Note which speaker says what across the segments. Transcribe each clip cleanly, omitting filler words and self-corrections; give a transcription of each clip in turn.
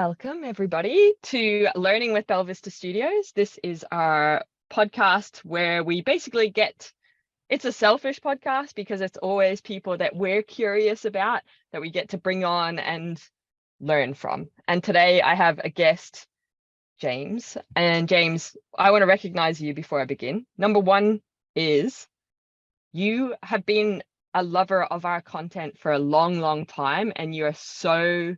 Speaker 1: Welcome, everybody, to Learning with Belvista Studios. This is our podcast where we basically it's a selfish podcast because it's always people that we're curious about that we get to bring on and learn from. And today I have a guest, James. And James, I want to recognize you before I begin. Number one is you have been a lover of our content for a long, long time, and you are so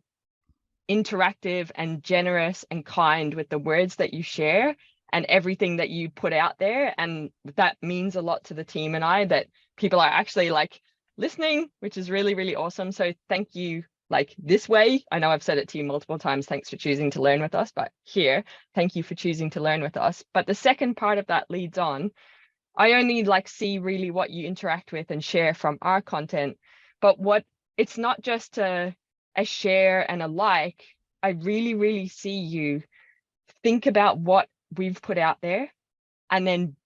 Speaker 1: interactive and generous and kind with the words that you share and everything that you put out there. And that means a lot to the team and I, that people are actually like listening, which is really, really awesome. So thank you. Like this way, I know I've said it to you multiple times, thanks for choosing to learn with us, but here, thank you for choosing to learn with us. But the second part of that leads on, I only see really what you interact with and share from our content, but it's not just a share and a like. I really, really see you think about what we've put out there and then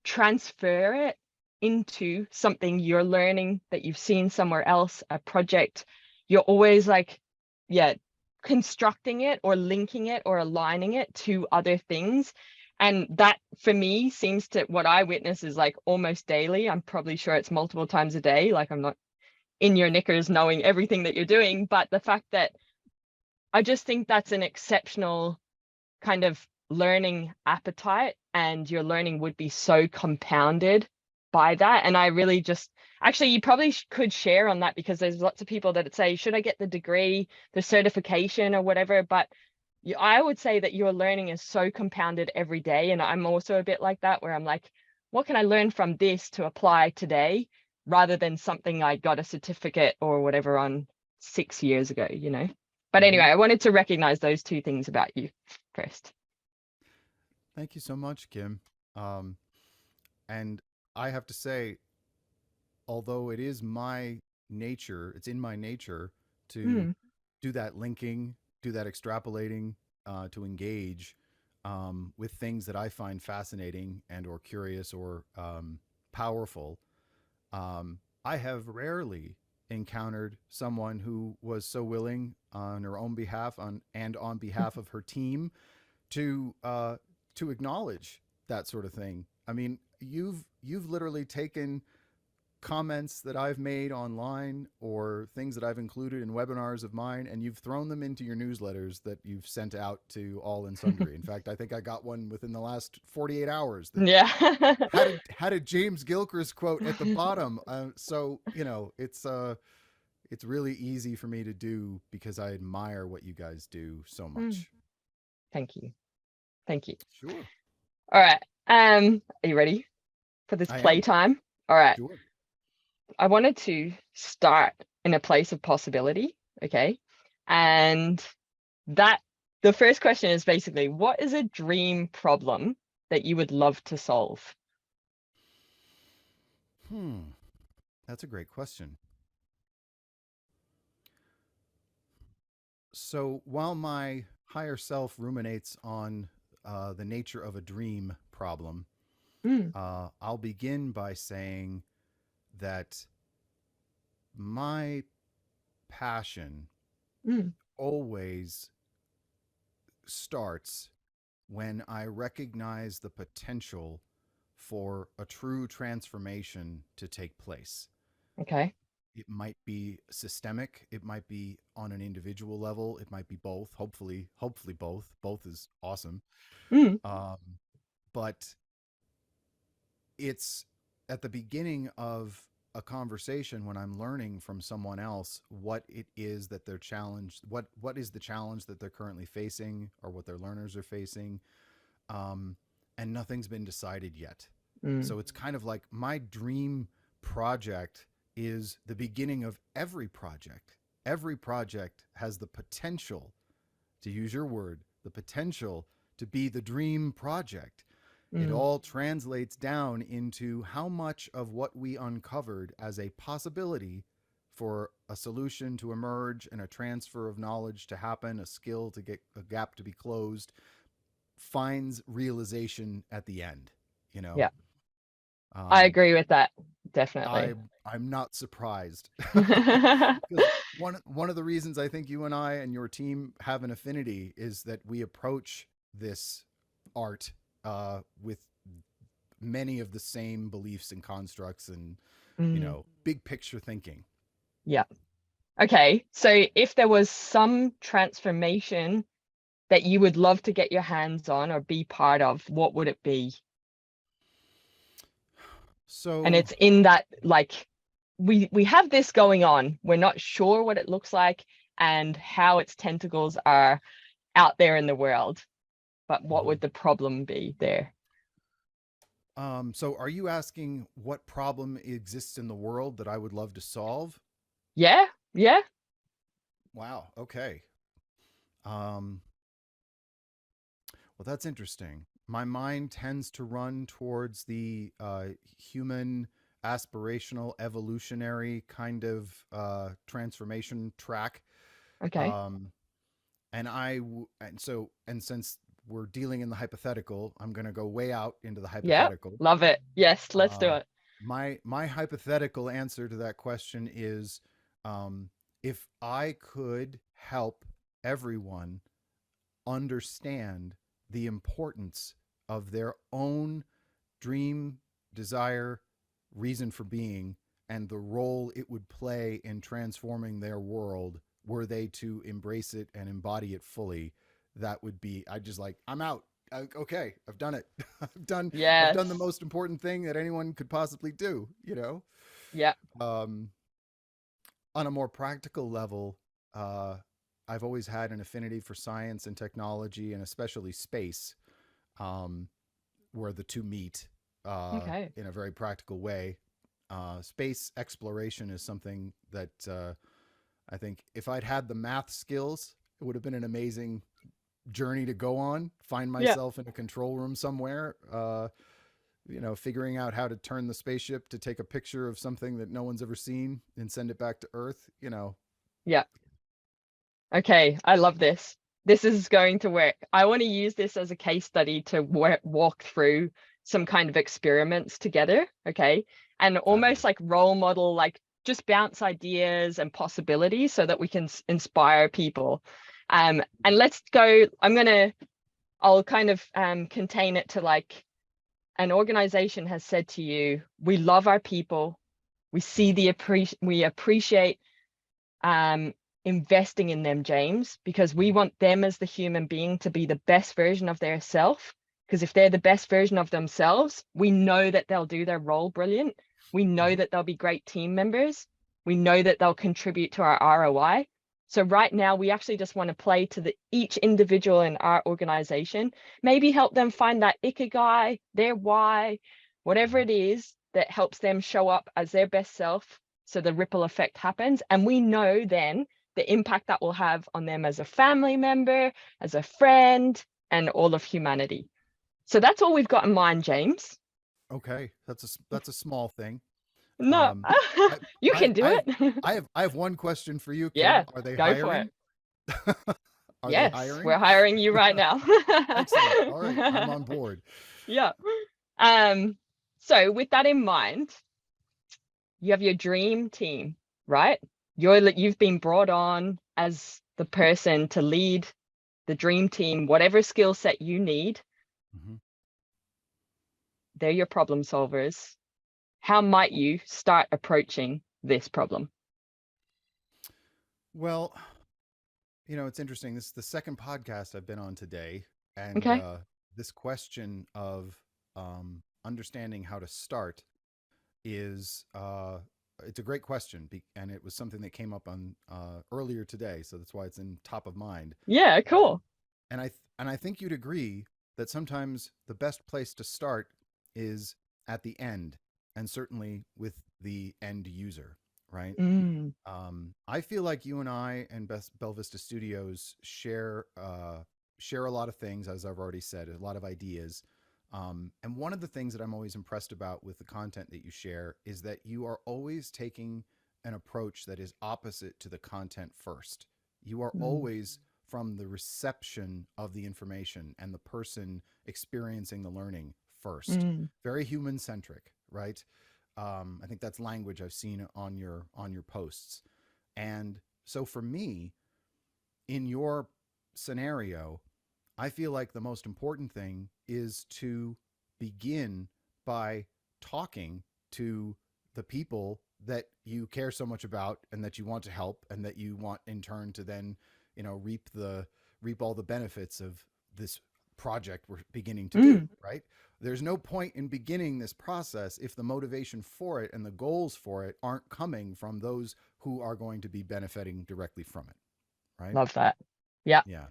Speaker 1: transfer it into something you're learning that you've seen somewhere else, a project. You're always constructing it or linking it or aligning it to other things. And that for me seems to, what I witness is almost daily. I'm probably sure it's multiple times a day. I'm not in your knickers knowing everything that you're doing, but the fact that I just think that's an exceptional kind of learning appetite, and your learning would be so compounded by that. And I really just, actually, you probably could share on that, because there's lots of people that say, should I get the degree, the certification or whatever? But I would say that your learning is so compounded every day. And I'm also a bit like that, where I'm like, what can I learn from this to apply today, rather than something I got a certificate or whatever on 6 years ago, But anyway, I wanted to recognize those two things about you first.
Speaker 2: Thank you so much, Kim. And I have to say, although it is my nature, it's in my nature to do that linking, do that extrapolating, to engage with things that I find fascinating and or curious or powerful. I have rarely encountered someone who was so willing on her own behalf and on behalf of her team to acknowledge that sort of thing. I mean, you've literally taken comments that I've made online or things that I've included in webinars of mine, and you've thrown them into your newsletters that you've sent out to all and sundry. In fact, I think I got one within the last 48 hours that
Speaker 1: Yeah.
Speaker 2: had a James Gilchrist quote at the bottom. So it's really easy for me to do because I admire what you guys do so much.
Speaker 1: Thank you. Thank you.
Speaker 2: Sure.
Speaker 1: All right. Are you ready for this
Speaker 2: I am.
Speaker 1: playtime? All right.
Speaker 2: Sure.
Speaker 1: I wanted to start in a place of possibility. Okay. And the first question is basically, what is a dream problem that you would love to solve?
Speaker 2: That's a great question. So while my higher self ruminates on the nature of a dream problem,
Speaker 1: Mm,
Speaker 2: I'll begin by saying that my passion
Speaker 1: mm,
Speaker 2: always starts when I recognize the potential for a true transformation to take place.
Speaker 1: okay.
Speaker 2: It might be systemic, it might be on an individual level, it might be both. Hopefully both. Both is awesome.
Speaker 1: Mm,
Speaker 2: Um, but it's at the beginning of a conversation when I'm learning from someone else what it is that they're challenged, what is the challenge that they're currently facing or what their learners are facing, and nothing's been decided yet.
Speaker 1: mm,
Speaker 2: So it's kind of like my dream project is the beginning of every project. Every project has the potential, to use your word, the potential to be the dream project. It
Speaker 1: mm,
Speaker 2: all translates down into how much of what we uncovered as a possibility for a solution to emerge and a transfer of knowledge to happen, a skill to get a gap to be closed, finds realization at the end, you know?
Speaker 1: yeah. I
Speaker 2: Um,
Speaker 1: agree with that.
Speaker 2: I
Speaker 1: Definitely.
Speaker 2: I'm not surprised because one of the reasons I think you and I and your team have an affinity is that we approach this art with many of the same beliefs and constructs and
Speaker 1: Mm,
Speaker 2: big picture thinking.
Speaker 1: yeah. Okay. So if there was some transformation that you would love to get your hands on or be part of, what would it be? And
Speaker 2: So
Speaker 1: it's in that like we have this going on. We're not sure what it looks like and how its tentacles are out there in the world, but what
Speaker 2: mhm.
Speaker 1: would the problem be there?
Speaker 2: So are you asking what problem exists in the world that I would love to solve?
Speaker 1: Yeah, yeah.
Speaker 2: Wow. Okay. Um, well, that's interesting. My mind tends to run towards the human aspirational evolutionary kind of transformation track.
Speaker 1: Okay.
Speaker 2: Um, and so and since we're dealing in the hypothetical, I'm going to go way out into the
Speaker 1: Yeah.
Speaker 2: hypothetical.
Speaker 1: Love it. Yes, let's do
Speaker 2: Uh,
Speaker 1: it.
Speaker 2: my hypothetical answer to that question is, um, if I could help everyone understand the importance of their own dream, desire, reason for being, and the role it would play in transforming their world were they to embrace it and embody it fully, that would be, I just like, I'm out. Okay, I've done it. I've done the
Speaker 1: Yes.
Speaker 2: most important thing that anyone could possibly do, you know?
Speaker 1: Yeah.
Speaker 2: Um, on a more practical level, uh, I've always had an affinity for science and technology, and especially space, um, where the two meet
Speaker 1: Okay.
Speaker 2: in a very practical way. Space exploration is something that I think if I'd had the math skills, it would have been an amazing journey to go on. Find
Speaker 1: Yeah.
Speaker 2: myself in a control room somewhere, figuring out how to turn the spaceship to take a picture of something that no one's ever seen and send it back to Earth.
Speaker 1: Yeah. Okay, I love this. This is going to work. I want to use this as a case study to walk through some kind of experiments together, okay? And almost
Speaker 2: Fabulous.
Speaker 1: like role model, like just bounce ideas and possibilities so that we can inspire people. And let's go, I'll kind of contain it to like an organization has said to you, we love our people, we see we appreciate um, investing in them, James, because we want them as the human being to be the best version of their self. Because if they're the best version of themselves, we know that they'll do their role brilliant. We know
Speaker 2: Mm-hmm.
Speaker 1: that they'll be great team members. We know that they'll contribute to our ROI. So right now, we actually just want to play to each individual in our organization, maybe help them find that ikigai, their why, whatever
Speaker 2: Mm-hmm.
Speaker 1: it is that helps them show up as their best self so the ripple effect happens. And we know then the impact that will have on them as a family member, as a friend, and all of humanity. So that's all we've got in mind, James.
Speaker 2: Okay, that's a small thing.
Speaker 1: No,
Speaker 2: Um, I,
Speaker 1: you
Speaker 2: I,
Speaker 1: can do
Speaker 2: I have,
Speaker 1: it.
Speaker 2: I have one question for you, Kim.
Speaker 1: Yeah,
Speaker 2: Are they
Speaker 1: go for it.
Speaker 2: hiring? Are they
Speaker 1: Yes,
Speaker 2: hiring?
Speaker 1: we're hiring you right now.
Speaker 2: Excellent. All right, I'm on board.
Speaker 1: Yeah. Um, so with that in mind, you have your dream team, right? You've been brought on as the person to lead the dream team, whatever skill set you need,
Speaker 2: Mhm.
Speaker 1: they're your problem solvers. How might you start approaching this problem?
Speaker 2: Well, it's interesting. This is the second podcast I've been on today, and
Speaker 1: Okay.
Speaker 2: this question of understanding how to start is it's a great question, and it was something that came up on earlier today, so that's why it's in top of mind.
Speaker 1: Yeah,
Speaker 2: Uh,
Speaker 1: cool.
Speaker 2: and I think you'd agree that sometimes the best place to start is at the end, and certainly with the end user, right?
Speaker 1: Mm,
Speaker 2: I feel like you and I and Belvista Studios share a lot of things, as I've already said, a lot of ideas. And one of the things that I'm always impressed about with the content that you share is that you are always taking an approach that is opposite to the content first. You are
Speaker 1: mm,
Speaker 2: always from the reception of the information and the person experiencing the learning first.
Speaker 1: mm.
Speaker 2: Very human centric, right? I think that's language I've seen on your posts. And so for me, in your scenario, I feel like the most important thing is to begin by talking to the people that you care so much about and that you want to help and that you want in turn to then, reap all the benefits of this project we're beginning to do, right? There's no point in beginning this process if the motivation for it and the goals for it aren't coming from those who are going to be benefiting directly from it, right?
Speaker 1: Love that. Yeah.
Speaker 2: Yeah.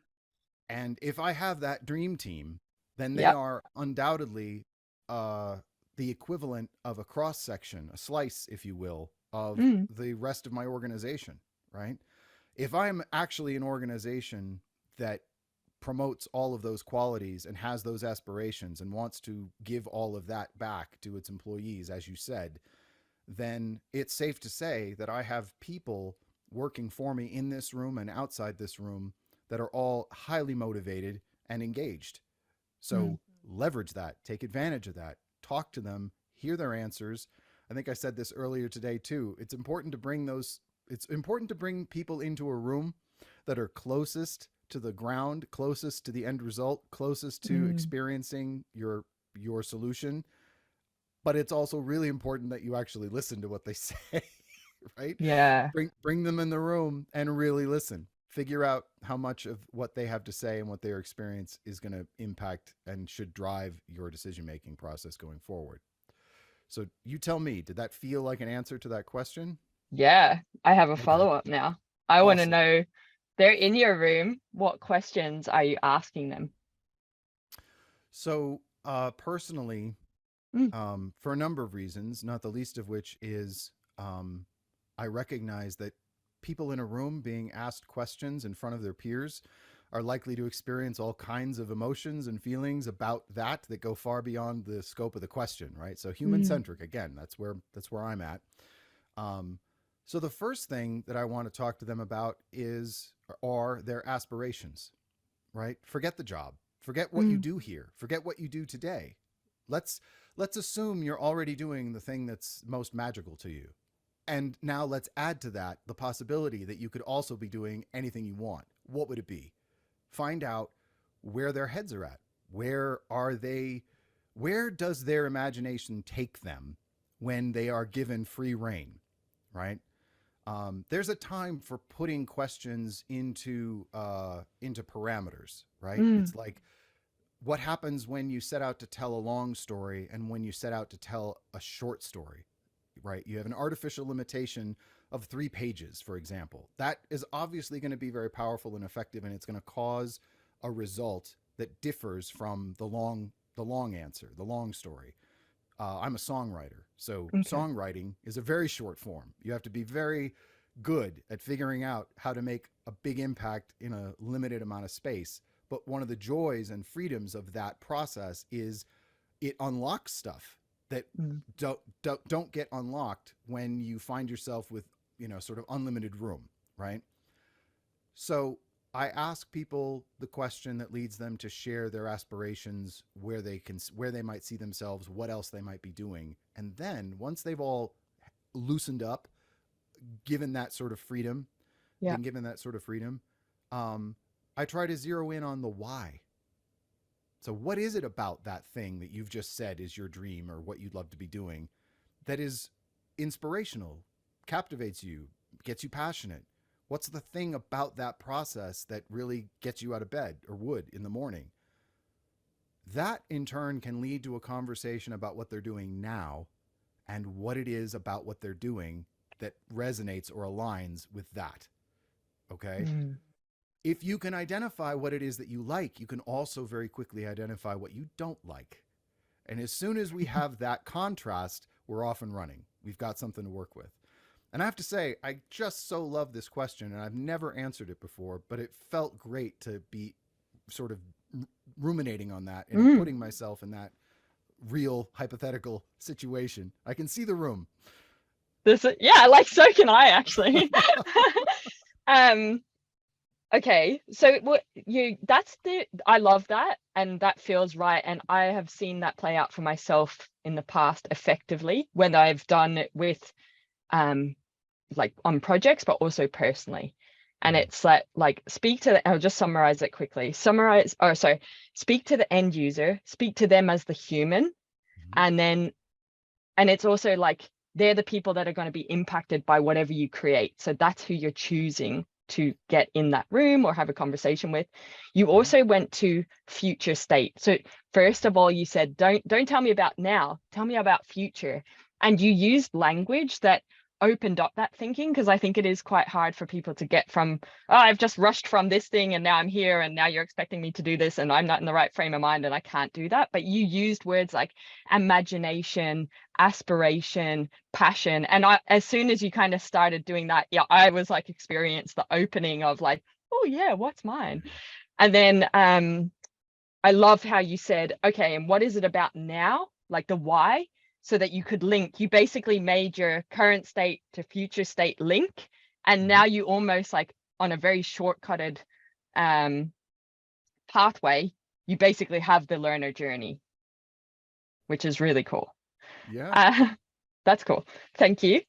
Speaker 2: And if I have that dream team, then they
Speaker 1: Yep.
Speaker 2: are undoubtedly uh, the equivalent of a cross section, a slice, if you will, of the rest of my organization, right? If I'm actually an organization that promotes all of those qualities and has those aspirations and wants to give all of that back to its employees, as you said, then it's safe to say that I have people working for me in this room and outside this room that are all highly motivated and engaged. So leverage that, take advantage of that, talk to them, hear their answers. I think I said this earlier today too. It's important to bring people into a room that are closest to the ground, closest to the end result, closest to experiencing your solution. But it's also really important that you actually listen to what they say, right?
Speaker 1: Yeah.
Speaker 2: Bring them in the room and really listen. Figure out how much of what they have to say and what their experience is going to impact and should drive your decision-making process going forward. So you tell me, did that feel like an answer to that question?
Speaker 1: Yeah. I have a
Speaker 2: Okay.
Speaker 1: follow-up now. I want to
Speaker 2: Awesome.
Speaker 1: know, they're in your room. What questions are you asking them?
Speaker 2: So personally, for a number of reasons, not the least of which is I recognize that people in a room being asked questions in front of their peers are likely to experience all kinds of emotions and feelings about that go far beyond the scope of the question, right? So human centric, again, that's where I'm at. So the first thing that I want to talk to them about are their aspirations, right? Forget the job, forget what you do here, forget what you do today. Let's assume you're already doing the thing that's most magical to you. And now let's add to that the possibility that you could also be doing anything you want. What would it be? Find out where their heads are at. Where are they? Where does their imagination take them when they are given free rein, right? There's a time for putting questions into parameters, right? It's like, what happens when you set out to tell a long story and when you set out to tell a short story, right? You have an artificial limitation of 3 pages, for example. That is obviously going to be very powerful and effective, and it's going to cause a result that differs from the long answer, the long story. I'm a songwriter, so songwriting is a very short form. You have to be very good at figuring out how to make a big impact in a limited amount of space. But one of the joys and freedoms of that process is it unlocks stuff that don't get unlocked when you find yourself with, sort of unlimited room, right? So I ask people the question that leads them to share their aspirations, where they might see themselves, what else they might be doing. And then once they've all loosened up, given that sort of freedom, I try to zero in on the why. So what is it about that thing that you've just said is your dream or what you'd love to be doing that is inspirational, captivates you, gets you passionate? What's the thing about that process that really gets you out of bed or would in the morning? That in turn can lead to a conversation about what they're doing now and what it is about what they're doing that resonates or aligns with that. Okay? If you can identify what it is that you like, you can also very quickly identify what you don't like. And as soon as we have that contrast, we're off and running. We've got something to work with. And I have to say, I just so love this question, and I've never answered it before, but it felt great to be sort of ruminating on that and putting myself in that real hypothetical situation. I can see the room.
Speaker 1: So can I actually. Okay, so what you that's the I love that, and that feels right, and I have seen that play out for myself in the past effectively when I've done it with um like on projects but also personally. And
Speaker 2: Mm-hmm.
Speaker 1: it's like speak to the, I'll just summarize it quickly. Speak to the end user, speak to them as the human,
Speaker 2: Mm-hmm.
Speaker 1: and then and it's also like they're the people that are going to be impacted by whatever you create. So that's who you're choosing to get in that room or have a conversation with. You
Speaker 2: Mm-hmm.
Speaker 1: also went to future state. So first of all, you said, don't tell me about now, tell me about future. And you used language that opened up that thinking, because I think it is quite hard for people to get from, oh, I've just rushed from this thing and now I'm here and now you're expecting me to do this and I'm not in the right frame of mind and I can't do that. But you used words like imagination, aspiration, passion. And as soon as you kind of started doing that, yeah, I was like experienced the opening of like, oh yeah, what's mine? And then I love how you said, okay, and what is it about now? Like the why, so that you could link. You basically made your current state to future state link. And
Speaker 2: Mm-hmm.
Speaker 1: now you almost like on a very shortcutted um, pathway, you basically have the learner journey, which is really cool.
Speaker 2: Yeah.
Speaker 1: Uh, that's cool. Thank you.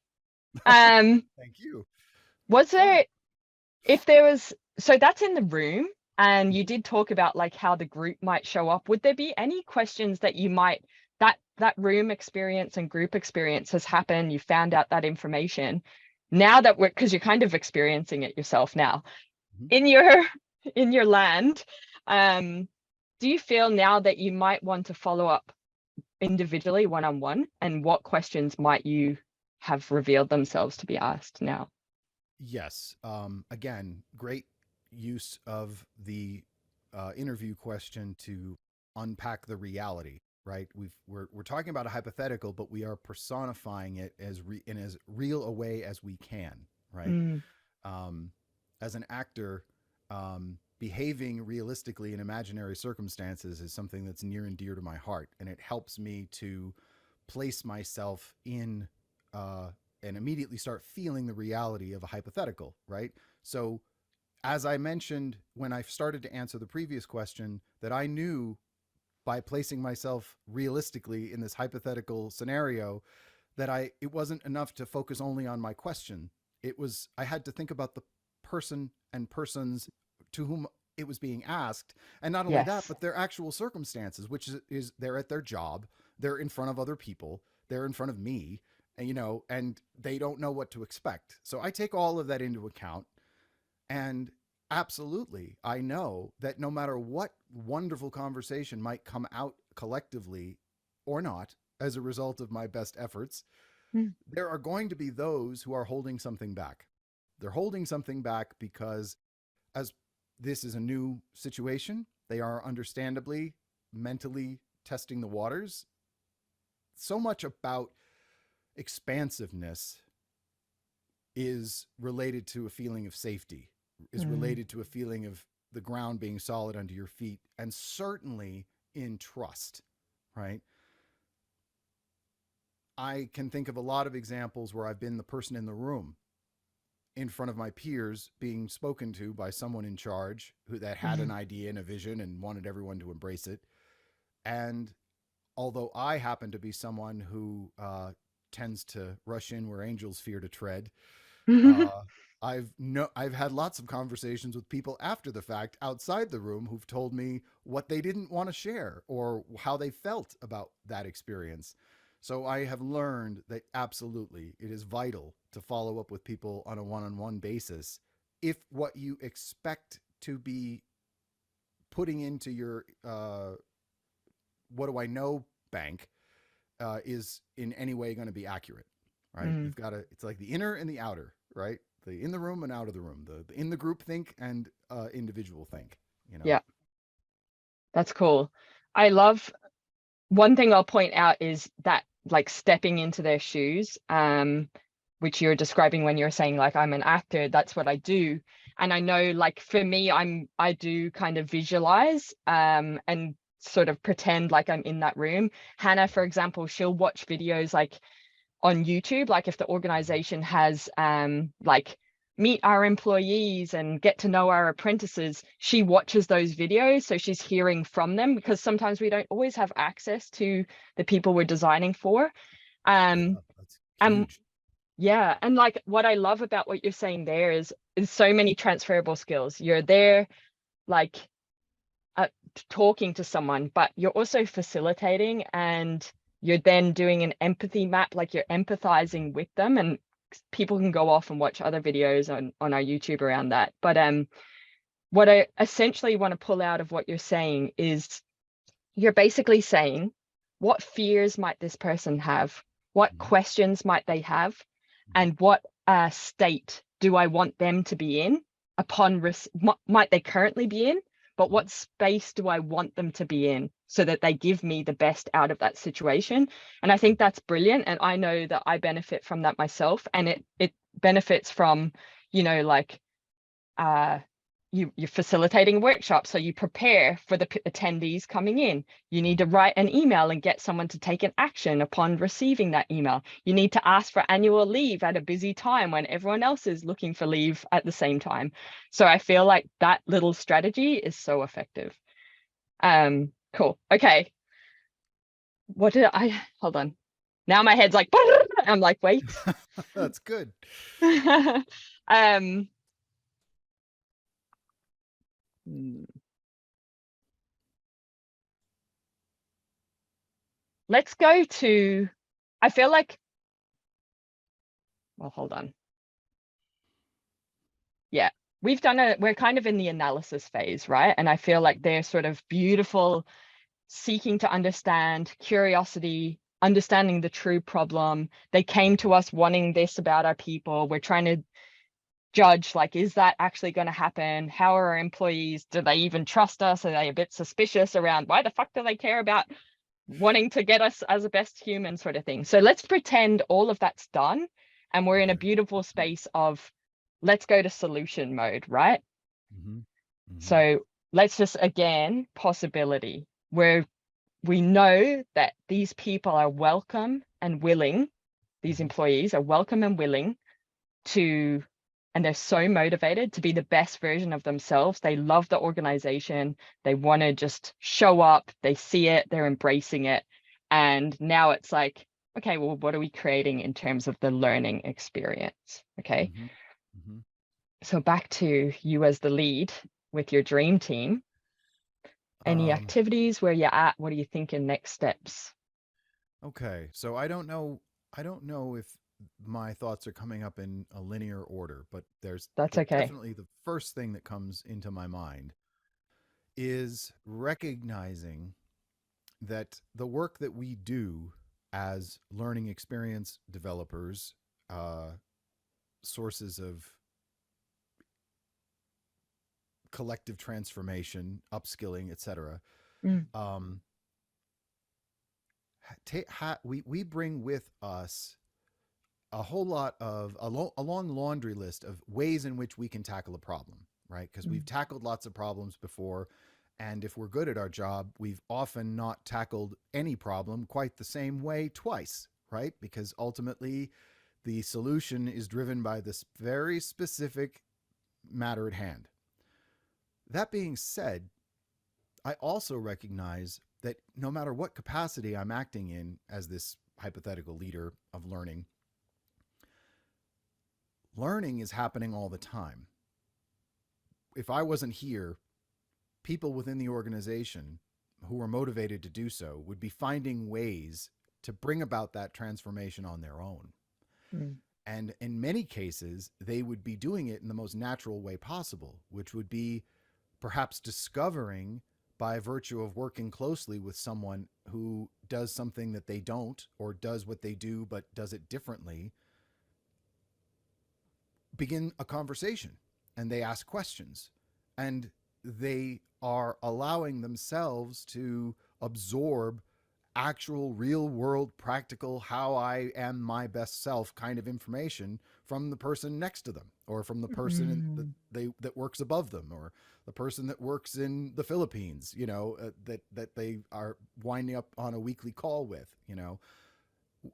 Speaker 1: Um,
Speaker 2: Thank you.
Speaker 1: was
Speaker 2: Yeah.
Speaker 1: there, if there was, so that's in the room, and you did talk about like how the group might show up. Would there be any questions that you might, that room experience and group experience has happened, you found out that information. Now that we're, because you're kind of experiencing it yourself now
Speaker 2: Mm-hmm.
Speaker 1: in your in your land, um, do you feel now that you might want to follow up individually one-on-one, and what questions might you have revealed themselves to be asked now?
Speaker 2: Yes. Again, great use of the interview question to unpack the reality. Right. We're talking about a hypothetical, but we are personifying it in as real a way as we can. Right.
Speaker 1: Mm,
Speaker 2: Um, as an actor, behaving realistically in imaginary circumstances is something that's near and dear to my heart, and it helps me to place myself in uh, and immediately start feeling the reality of a hypothetical, right? So, as I mentioned when I started to answer the previous question, that I knew by placing myself realistically in this hypothetical scenario that it wasn't enough to focus only on my question. It was I had to think about the person and persons to whom it was being asked, and not only that,
Speaker 1: yes.
Speaker 2: but their actual circumstances, which is they're at their job, they're in front of other people, they're in front of me, and and they don't know what to expect. So I take all of that into account, and absolutely, I know that no matter what wonderful conversation might come out collectively or not as a result of my best efforts,
Speaker 1: Mm,
Speaker 2: there are going to be those who are holding something back. They're holding something back because, as this is a new situation, they are understandably mentally testing the waters. So much about expansiveness is related to a feeling of safety, is
Speaker 1: mm,
Speaker 2: related to a feeling of the ground being solid under your feet, and certainly in trust, right? I can think of a lot of examples where I've been the person in the room in front of my peers being spoken to by someone in charge who that had an
Speaker 1: mm,
Speaker 2: idea and a vision and wanted everyone to embrace it. And although I happen to be someone who tends to rush in where angels fear to tread, uh, I've had lots of conversations with people after the fact outside the room who've told me what they didn't want to share or how they felt about that experience. So I have learned that absolutely it is vital to follow up with people on a one-on-one basis if what you expect to be putting into your what do I know bank is in any way going to be accurate, right?
Speaker 1: mm.
Speaker 2: You've got to, it's like the inner and the outer, right? The in the room and out of the room, the in the group think and individual think, you know?
Speaker 1: Yeah, that's cool. I love, one thing I'll point out is that like stepping into their shoes, which you're describing when you're saying like I'm an actor, that's what I do. And I know like for me, I do kind of visualize and sort of pretend like I'm in that room. Hannah, for example, she'll watch videos like on YouTube, like if the organization has like meet our employees and get to know our apprentices, she watches those videos. So she's hearing from them, because sometimes we don't always have access to the people we're designing for.
Speaker 2: Yeah,
Speaker 1: Um,
Speaker 2: that's
Speaker 1: and
Speaker 2: huge.
Speaker 1: yeah, and like what I love about what you're saying there is so many transferable skills. You're there like uh, talking to someone, but you're also facilitating, and you're then doing an empathy map, like you're empathizing with them. And people can go off and watch other videos on our YouTube around that. But what I essentially want to pull out of what you're saying is, you're basically saying, what fears might this person have? What
Speaker 2: Mhm,
Speaker 1: questions might they have?
Speaker 2: mhm,
Speaker 1: And what state do I want them to be in upon might they currently be in, but
Speaker 2: mhm,
Speaker 1: what space do I want them to be in so that they give me the best out of that situation? And I think that's brilliant. And I know that I benefit from that myself. And it benefits from, like uh you're facilitating workshops, so you prepare for the attendees coming in. You need to
Speaker 2: mhm,
Speaker 1: write an email and get someone to take an action upon receiving that email. You need to ask for annual leave at a busy time when everyone else is looking for leave at the same time. So I feel like that little strategy is so effective. Cool. Okay, what did I hold on, now my head's like I'm like, wait.
Speaker 2: mhm. That's good.
Speaker 1: um hmm. Let's go to, I feel like, well, hold on. Yeah, we're kind of in the analysis phase, right? And I feel like
Speaker 2: Mhm,
Speaker 1: they're sort of beautiful, seeking to understand, curiosity, understanding the true problem. They came
Speaker 2: mhm,
Speaker 1: to us wanting this about our people. We're trying to judge, like, is that actually going to happen? How are our employees? Do they even trust us? Are they a bit suspicious around why the fuck do they care about wanting to get us as a best human, sort of thing? So let's pretend all of that's done and we're in a
Speaker 2: okay.
Speaker 1: beautiful space of, let's go to solution mode, right?
Speaker 2: Mhm, mhm,
Speaker 1: So let's just, again, possibility, where we know that these people are welcome and willing, these
Speaker 2: mhm,
Speaker 1: employees are welcome and willing to, and they're so motivated to be the best version of themselves. They love the organization. They want to just show up. They see it, they're embracing it. And now it's like, okay, well, what are we creating in terms of the learning experience? Okay.
Speaker 2: mhm, mhm.
Speaker 1: So back to you as the lead with your dream team. Any
Speaker 2: Um,
Speaker 1: activities, where you're at? What are you thinking next steps?
Speaker 2: okay. So I don't know if my thoughts are coming up in a linear order, but there's
Speaker 1: That's okay.
Speaker 2: definitely the first thing that comes into my mind is recognizing that the work that we do as learning experience developers, uh, sources of collective transformation, upskilling, etc.
Speaker 1: Mm,
Speaker 2: Um, we bring with us a whole lot of a long laundry list of ways in which we can tackle a problem, right? Because
Speaker 1: mm,
Speaker 2: we've tackled lots of problems before. And if we're good at our job, we've often not tackled any problem quite the same way twice, right? Because ultimately, the solution is driven by this very specific matter at hand. That being said, I also recognize that no matter what capacity I'm acting in as this hypothetical leader of learning, learning is happening all the time. If I wasn't here, people within the organization who are motivated to do so would be finding ways to bring about that transformation on their own.
Speaker 1: mm,
Speaker 2: And in many cases, they would be doing it in the most natural way possible, which would be perhaps discovering by virtue of working closely with someone who does something that they don't, or does what they do but does it differently, begin a conversation and they ask questions and they are allowing themselves to absorb actual real world practical how I am my best self kind of information from the person next to them, or from the person
Speaker 1: mm,
Speaker 2: that works above them, or the person that works in the Philippines, that they are winding up on a weekly call with.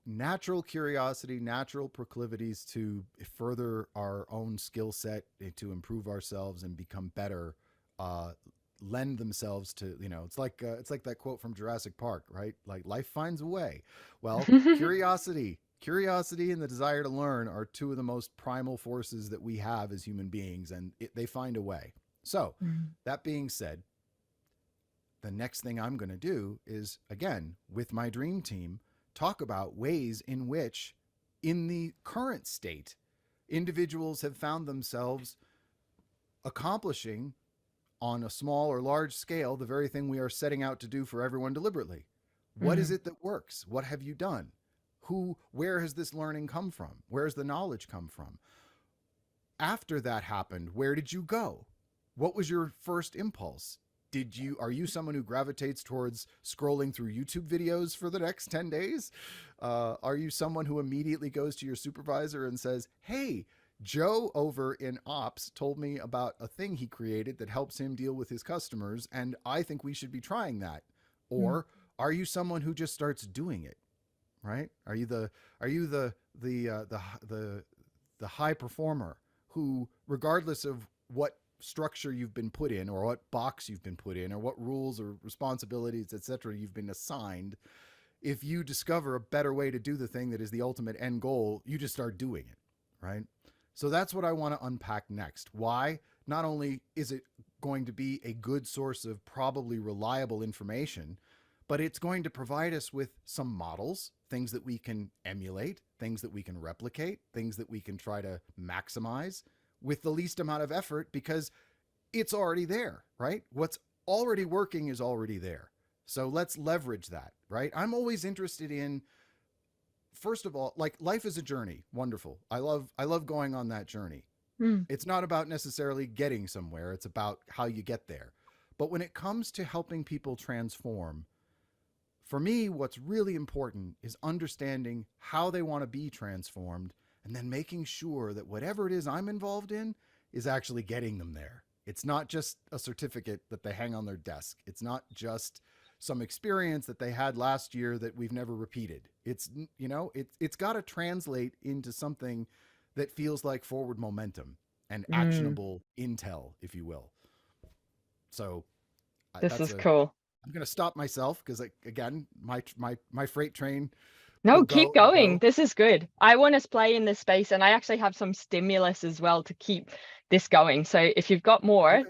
Speaker 2: natural curiosity, natural proclivities to further our own skill set, to improve ourselves and become better, uh, lend themselves to, it's like that quote from Jurassic Park, right? Like life finds a way. Well, curiosity and the desire to learn are two of the most primal forces that we have as human beings, and they find a way. So
Speaker 1: Mm.
Speaker 2: that being said, the next thing I'm going to do is, again, with my dream team, talk about ways in which, in the current state, individuals have found themselves accomplishing on a small or large scale the very thing we are setting out to do for everyone deliberately. What is
Speaker 1: Mm.
Speaker 2: it that works? What have you done? Where has this learning come from? Where has the knowledge come from? After that happened, where did you go? What was your first impulse? Are you someone who gravitates towards scrolling through YouTube videos for the next 10 days? Are you someone who immediately goes to your supervisor and says, hey, Joe over in ops told me about a thing he created that helps him deal with his customers, and I think we should be trying that?
Speaker 1: Mm.
Speaker 2: Or are you someone who just starts doing it? Right? Are you the high performer who, regardless of what structure you've been put in, or what box you've been put in, or what rules or responsibilities, etc., you've been assigned, if you discover a better way to do the thing that is the ultimate end goal, you just start doing it, right? So that's what I want to unpack next. Why? Not only is it going to be a good source of probably reliable information, but it's going to provide us with some models, things that we can emulate, things that we can replicate, things that we can try to maximize with the least amount of effort, because it's already there, right? What's already working is already there. So let's leverage that, right? I'm always interested in, first of all, like, life is a journey. Wonderful. I love going on that journey.
Speaker 1: Mm.
Speaker 2: It's not about necessarily getting somewhere, it's about how you get there. But when it comes to helping people transform, for me, what's really important is understanding how they want to be transformed, and then making sure that whatever it is I'm involved in is actually getting them there. It's not just a certificate that they hang on their desk. It's not just some experience that they had last year that we've never repeated. It's got to translate into something that feels like forward momentum and
Speaker 1: Mm.
Speaker 2: actionable intel, if you will. So
Speaker 1: This
Speaker 2: that's
Speaker 1: is
Speaker 2: a
Speaker 1: cool.
Speaker 2: I'm going to stop myself because, like, again, my freight train will
Speaker 1: No, keep
Speaker 2: go and
Speaker 1: going.
Speaker 2: go.
Speaker 1: This is good. I want to play in this space, and I actually have some stimulus as well to keep this going. So if you've got more,
Speaker 2: Okay.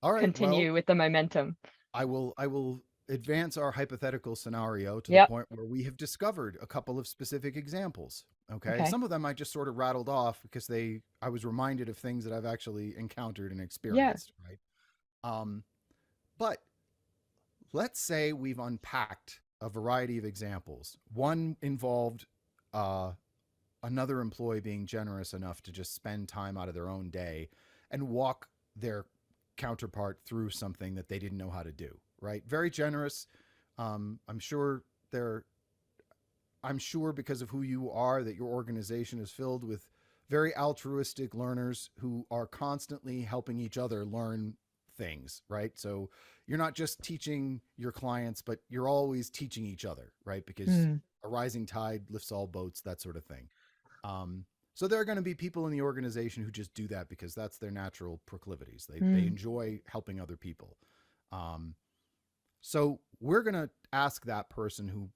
Speaker 2: All right. Well,
Speaker 1: continue with the momentum.
Speaker 2: I will advance our hypothetical scenario to the
Speaker 1: Yep.
Speaker 2: point where we have discovered a couple of specific examples. Okay.
Speaker 1: Okay.
Speaker 2: Some of them I just sort of rattled off because I was reminded of things that I've actually encountered and
Speaker 1: Yeah.
Speaker 2: experienced. Right. Um, but let's say we've unpacked a variety of examples. One involved uh, another employee being generous enough to just spend time out of their own day and walk their counterpart through something that they didn't know how to do. Right? Very generous. I'm sure they're. I'm sure because of who you are that your organization is filled with very altruistic learners who are constantly helping each other learn things, right? So you're not just teaching your clients, but you're always teaching each other, right? Because
Speaker 1: Mm.
Speaker 2: a rising tide lifts all boats, that sort of thing. Um, so there are going to be people in the organization who just do that because that's their natural proclivities. They
Speaker 1: Mm.
Speaker 2: enjoy helping other people. Um, so we're going to ask that person who,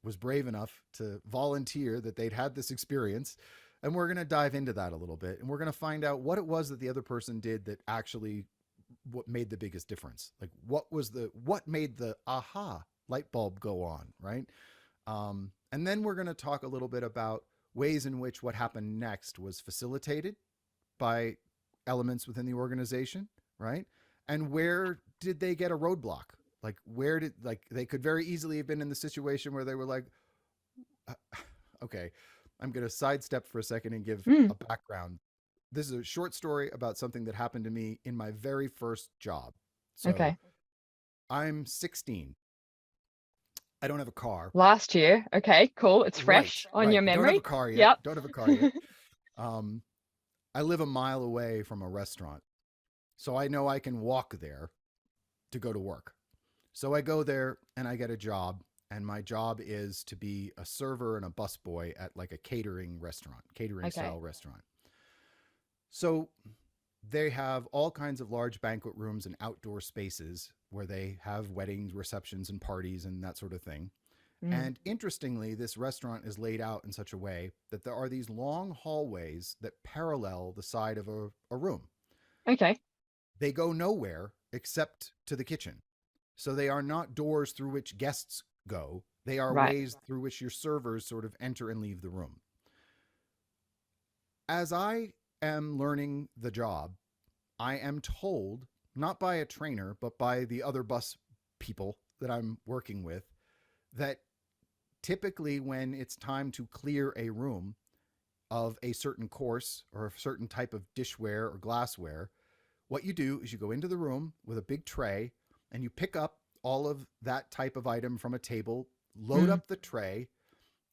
Speaker 2: was brave enough to volunteer that they'd had this experience. And we're going to dive into that a little bit. And we're going to find out what it was that the other person did that actually what made the biggest difference. Like, what made the aha light bulb go on, right? And then we're going to talk a little bit about ways in which what happened next was facilitated by elements within the organization, right? And where did they get a roadblock? Like, they could very easily have been in the situation where they were like, uh, okay, I'm going to sidestep for a second and give
Speaker 1: Mm.
Speaker 2: a background. This is a short story about something that happened to me in my very first job. So
Speaker 1: Okay.
Speaker 2: I'm 16. I don't have a car.
Speaker 1: Last year. Okay, cool. It's
Speaker 2: Right,
Speaker 1: fresh on
Speaker 2: right.
Speaker 1: your
Speaker 2: I don't have a
Speaker 1: memory.
Speaker 2: car yet.
Speaker 1: Yep.
Speaker 2: Don't have a car yet. Um, I live a mile away from a restaurant. So I know I can walk there to go to work. So I go there and I get a job. and my job is to be a server and a busboy at like a catering
Speaker 1: Okay.
Speaker 2: style restaurant. So they have all kinds of large banquet rooms and outdoor spaces where they have weddings, receptions, and parties and that sort of thing.
Speaker 1: Mm.
Speaker 2: And interestingly, this restaurant is laid out in such a way that there are these long hallways that parallel the side of a room.
Speaker 1: Okay.
Speaker 2: They go nowhere except to the kitchen. So they are not doors through which guests go. They are
Speaker 1: Right.
Speaker 2: ways through which your servers sort of enter and leave the room. As I am learning the job, I am told, not by a trainer, but by the other bus people that I'm working with, that typically when it's time to clear a room of a certain course or a certain type of dishware or glassware, what you do is you go into the room with a big tray and you pick up all of that type of item from a table, load
Speaker 1: Mm.
Speaker 2: up the tray,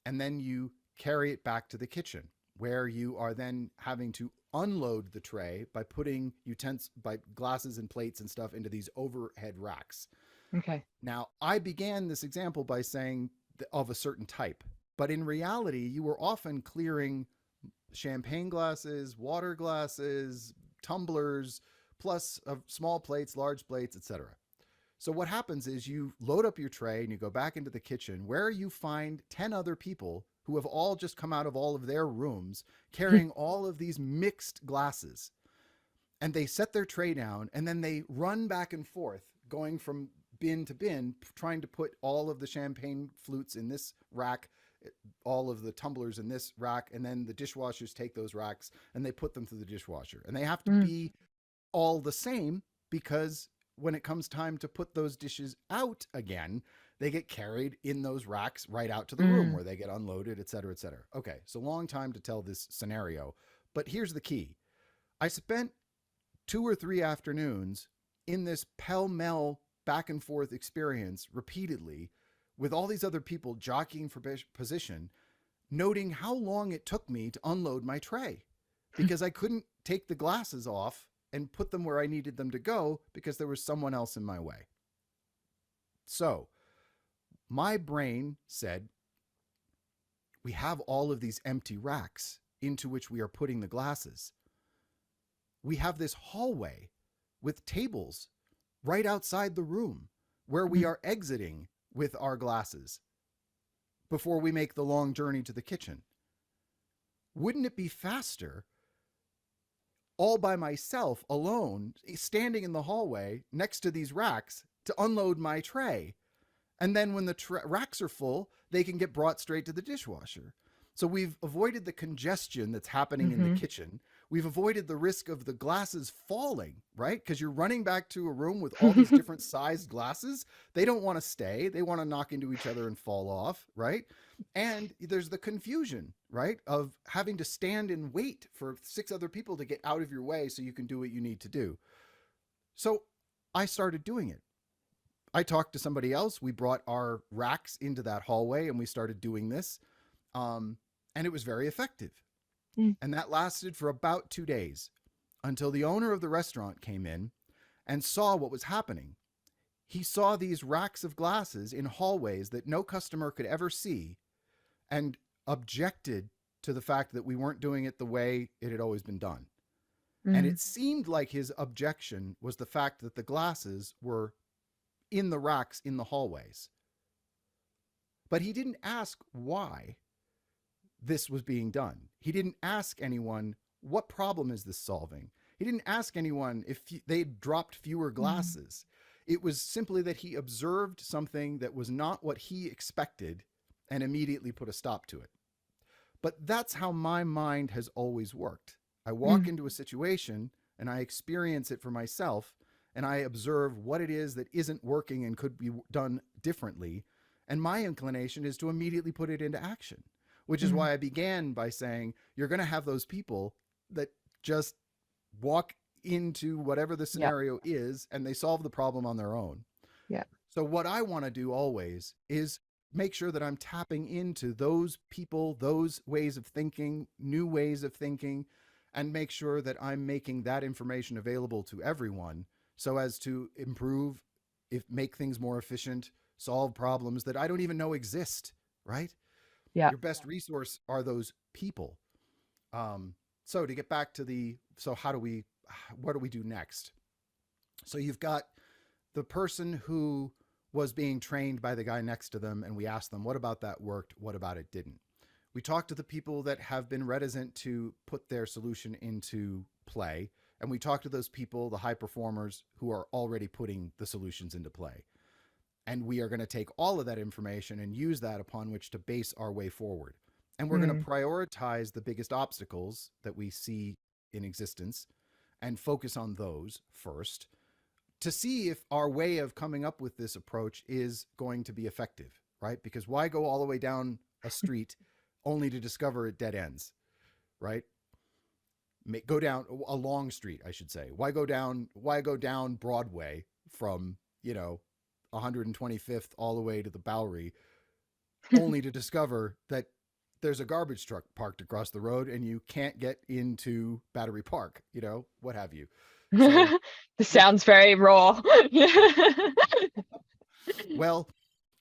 Speaker 2: and then you carry it back to the kitchen where you are then having to unload the tray by putting glasses and plates and stuff into these overhead racks.
Speaker 1: Okay.
Speaker 2: Now, I began this example by saying of a certain type, but in reality, you were often clearing champagne glasses, water glasses, tumblers, plus small plates, large plates, etc. So what happens is you load up your tray and you go back into the kitchen where you find 10 other people who have all just come out of all of their rooms carrying all of these mixed glasses. And they set their tray down and then they run back and forth going from bin to bin, trying to put all of the champagne flutes in this rack, all of the tumblers in this rack, and then the dishwashers take those racks and they put them through the dishwasher. And they have to
Speaker 1: Mm.
Speaker 2: be all the same because when it comes time to put those dishes out again, they get carried in those racks right out to the room
Speaker 1: Mm.
Speaker 2: where they get unloaded, et cetera, et cetera. Okay, so long time to tell this scenario, but here's the key. I spent 2 or 3 afternoons in this pell-mell back and forth experience repeatedly with all these other people jockeying for position, noting how long it took me to unload my tray because I couldn't take the glasses off and put them where I needed them to go because there was someone else in my way. So my brain said, we have all of these empty racks into which we are putting the glasses. We have this hallway with tables right outside the room where we
Speaker 1: Mm.
Speaker 2: are exiting with our glasses before we make the long journey to the kitchen. Wouldn't it be faster all by myself alone, standing in the hallway next to these racks to unload my tray? And then when the racks are full, they can get brought straight to the dishwasher. So we've avoided the congestion that's happening in the
Speaker 1: Mm-hmm.
Speaker 2: kitchen. We've avoided the risk of the glasses falling, right? Because you're running back to a room with all these different sized glasses. They don't want to stay. They want to knock into each other and fall off, right? And there's the confusion, right? Of having to stand and wait for 6 other people to get out of your way so you can do what you need to do. So I started doing it. I talked to somebody else. We brought our racks into that hallway and we started doing this. And it was very effective.
Speaker 1: Mm.
Speaker 2: And that lasted for about 2 days until the owner of the restaurant came in and saw what was happening. He saw these racks of glasses in hallways that no customer could ever see and objected to the fact that we weren't doing it the way it had always been done. And
Speaker 1: Mm.
Speaker 2: it seemed like his objection was the fact that the glasses were in the racks in the hallways. But he didn't ask why this was being done. He didn't ask anyone, what problem is this solving? He didn't ask anyone if they'd dropped fewer
Speaker 1: Mm.
Speaker 2: glasses. It was simply that he observed something that was not what he expected and immediately put a stop to it. But that's how my mind has always worked. I walk
Speaker 1: Mm.
Speaker 2: into a situation and I experience it for myself and I observe what it is that isn't working and could be done differently. And my inclination is to immediately put it into action, which is
Speaker 1: Mm.
Speaker 2: why I began by saying you're going to have those people that just walk into whatever the
Speaker 1: Yeah.
Speaker 2: scenario is and they solve the problem on their own.
Speaker 1: Yeah.
Speaker 2: So what I want to do always is make sure that I'm tapping into those people, those ways of thinking, new ways of thinking, and make sure that I'm making that information available to everyone so as to improve, if make things more efficient, solve problems that I don't even know exist, right?
Speaker 1: Yeah.
Speaker 2: Your best resource are those people. So to get back to what do we do next? So you've got the person who was being trained by the guy next to them, and we asked them, what about that worked? What about it didn't? We talked to the people that have been reticent to put their solution into play, and we talked to those people, the high performers, who are already putting the solutions into play. And we are going to take all of that information and use that upon which to base our way forward. And we're going to prioritize the biggest obstacles that we see in existence and focus on those first to see if our way of coming up with this approach is going to be effective, right? Because why go all the way down a street only to discover it dead ends, right? Go down a long street, I should say. Why go down Broadway from, 125th all the way to the Bowery only to discover that there's a garbage truck parked across the road and you can't get into Battery Park, what have you. So
Speaker 1: This sounds very raw.
Speaker 2: well,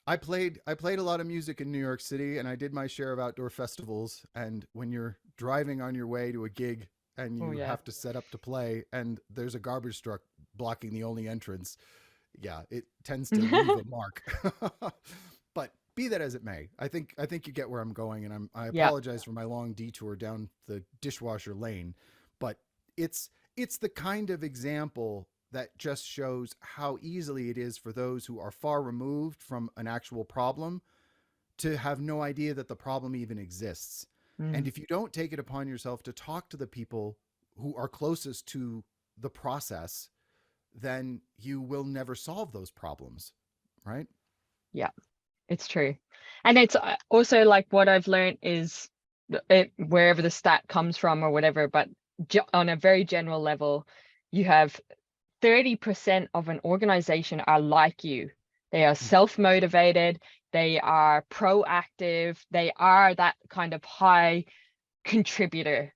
Speaker 2: I played a lot of music in New York City, and I did my share of outdoor festivals. And when you're driving on your way to a gig and you have to set up to play, and there's a garbage truck blocking the only entrance, yeah, it tends to leave a mark. But be that as it may, I think you get where I'm going, and I apologize for my long detour down the dishwasher lane, but it's the kind of example that just shows how easily it is for those who are far removed from an actual problem to have no idea that the problem even exists. And if you don't take it upon yourself to talk to the people who are closest to the process, then you will never solve those problems, right?
Speaker 1: Yeah, it's true. And it's also like what I've learned is wherever the stat comes from or whatever, but on a very general level, you have 30% of an organization are like you. They are self-motivated, they are proactive, they are that kind of high contributor.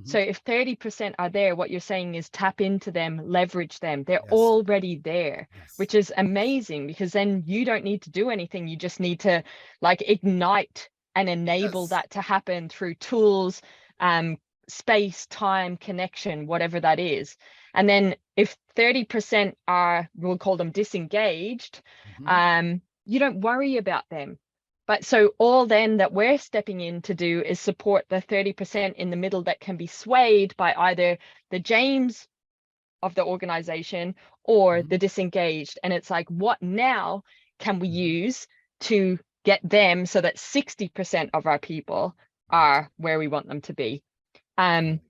Speaker 1: So if 30% are there, what you're saying is tap into them, leverage them. They're already there, which is amazing, because then you don't need to do anything. You just need to like ignite and enable that to happen through tools, space, time, connection, whatever that is. And then if 30% are, we'll call them disengaged, you don't worry about them. But so all then that we're stepping in to do is support the 30% in the middle that can be swayed by either the James of the organization or the disengaged. And it's like, what now can we use to get them so that 60% of our people are where we want them to be? Did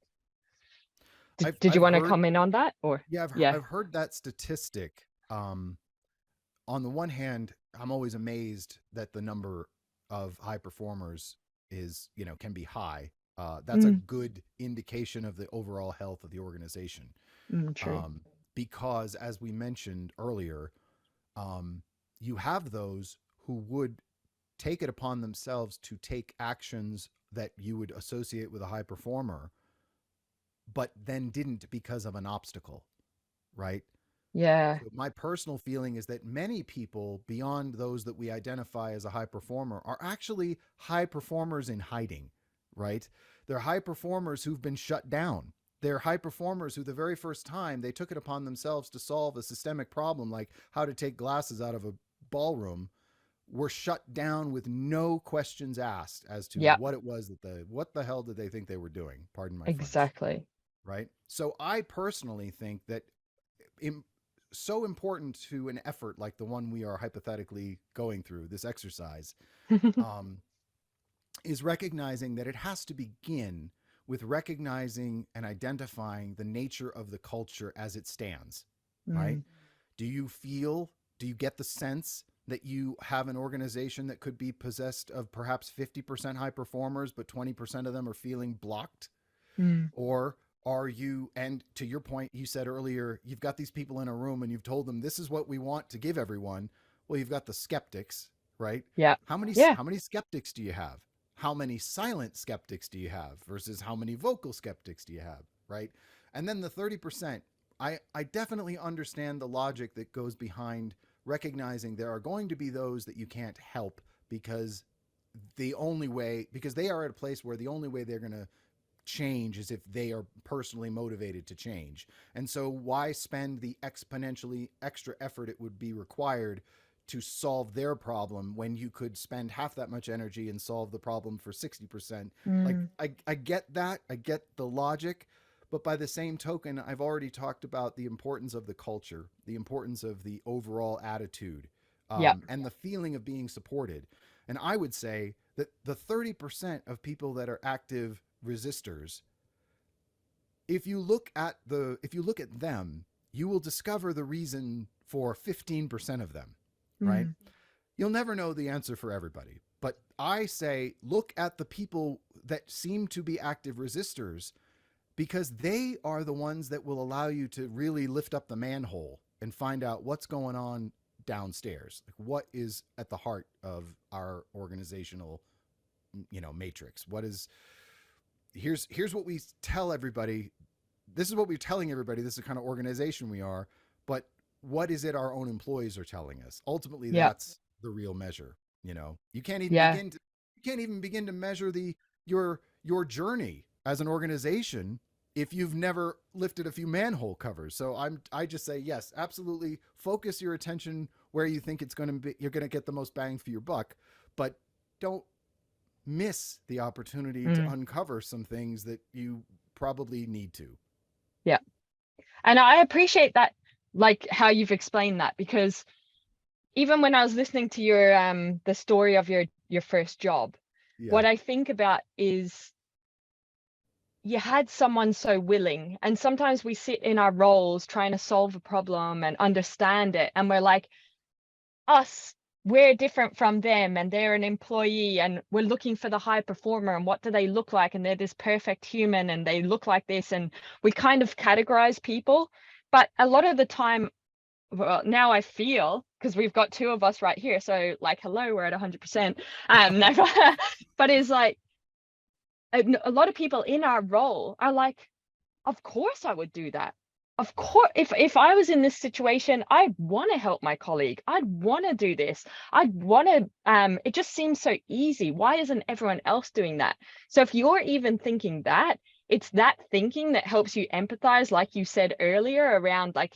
Speaker 1: you want to comment on that? Or
Speaker 2: I've heard that statistic. On the one hand, I'm always amazed that the number of high performers can be high. That's a good indication of the overall health of the organization.
Speaker 1: True.
Speaker 2: Because as we mentioned earlier, you have those who would take it upon themselves to take actions that you would associate with a high performer, but then didn't because of an obstacle, right?
Speaker 1: Yeah.
Speaker 2: So my personal feeling is that many people beyond those that we identify as a high performer are actually high performers in hiding, right? They're high performers who've been shut down. They're high performers who the very first time they took it upon themselves to solve a systemic problem, like how to take glasses out of a ballroom, were shut down with no questions asked as to what it was what the hell did they think they were doing? Pardon my French.
Speaker 1: Exactly.
Speaker 2: Right. So I personally think that so important to an effort like the one we are hypothetically going through, this exercise, is recognizing that it has to begin with recognizing and identifying the nature of the culture as it stands, right? Do you get the sense that you have an organization that could be possessed of perhaps 50% high performers, but 20% of them are feeling blocked? Or are you, and to your point, you said earlier, you've got these people in a room and you've told them this is what we want to give everyone. Well, you've got the skeptics, right?
Speaker 1: Yeah.
Speaker 2: How many skeptics do you have? How many silent skeptics do you have versus how many vocal skeptics do you have, right? And then the 30%, I definitely understand the logic that goes behind recognizing there are going to be those that you can't help because because they are at a place where the only way they're going to change is if they are personally motivated to change. And so why spend the exponentially extra effort it would be required to solve their problem when you could spend half that much energy and solve the problem for 60%? Like, I get that. I get the logic. But by the same token, I've already talked about the importance of the culture, the importance of the overall attitude,
Speaker 1: Yeah.
Speaker 2: and the feeling of being supported. And I would say that the 30% of people that are active resistors, if you look at them, you will discover the reason for 15% of them, right? You'll never know the answer for everybody. But I say, look at the people that seem to be active resistors, because they are the ones that will allow you to really lift up the manhole and find out what's going on downstairs. Like, what is at the heart of our organizational, matrix? Here's what we tell everybody. This is what we're telling everybody. This is the kind of organization we are. But what is it our own employees are telling us? Ultimately, that's the real measure. You can't even begin to measure your journey as an organization if you've never lifted a few manhole covers. So I just say, yes, absolutely. Focus your attention where you think you're going to get the most bang for your buck, but don't miss the opportunity to uncover some things that you probably need to.
Speaker 1: Yeah. And I appreciate that, like how you've explained that, because even when I was listening to your the story of your first job, what I think about is you had someone so willing. And sometimes we sit in our roles trying to solve a problem and understand it, and we're like, we're different from them, and they're an employee, and we're looking for the high performer, and what do they look like, and they're this perfect human and they look like this, and we kind of categorize people. But a lot of the time, well, now I feel, because we've got two of us right here, so like, hello, we're at 100%. But it's like a lot of people in our role are like, of course I would do that. Of course, if I was in this situation, I'd want to help my colleague. I'd want to do this. I'd want to, it just seems so easy. Why isn't everyone else doing that? So if you're even thinking that, it's that thinking that helps you empathize, like you said earlier, around like,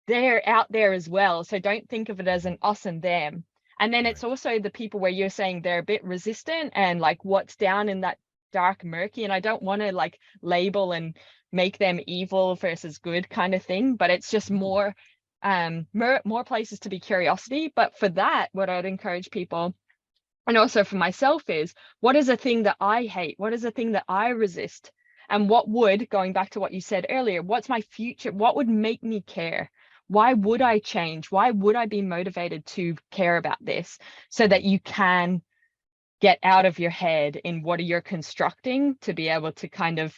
Speaker 1: they're out there as well. So don't think of it as an us and them. And then it's also the people where you're saying they're a bit resistant and like what's down in that dark murky. And I don't want to like label and make them evil versus good kind of thing, but it's just more places to be curiosity. But for that, what I'd encourage people, and also for myself, is what is a thing that I hate? What is a thing that I resist? And what would, going back to what you said earlier, what's my future? What would make me care? Why would I change? Why would I be motivated to care about this? So that you can get out of your head in what you're constructing to be able to kind of,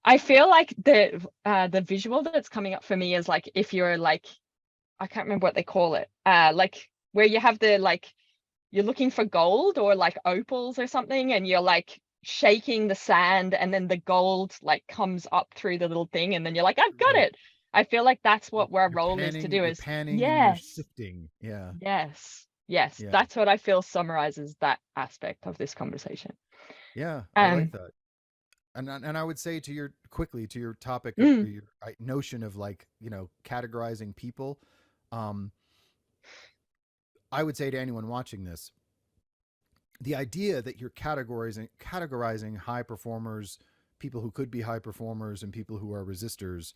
Speaker 1: I feel like the visual that's coming up for me is like, if you're like, I can't remember what they call it, like where you have the, like, you're looking for gold or like opals or something, and you're like shaking the sand, and then the gold like comes up through the little thing, and then you're like, I've got it. I feel like that's what our role is to do,
Speaker 2: you're
Speaker 1: is
Speaker 2: panning and you're sifting.
Speaker 1: Yes, that's what I feel summarizes that aspect of this conversation.
Speaker 2: I like that. And I would say to your topic of your notion of like, categorizing people, I would say to anyone watching this, the idea that you're categorizing high performers, people who could be high performers, and people who are resistors,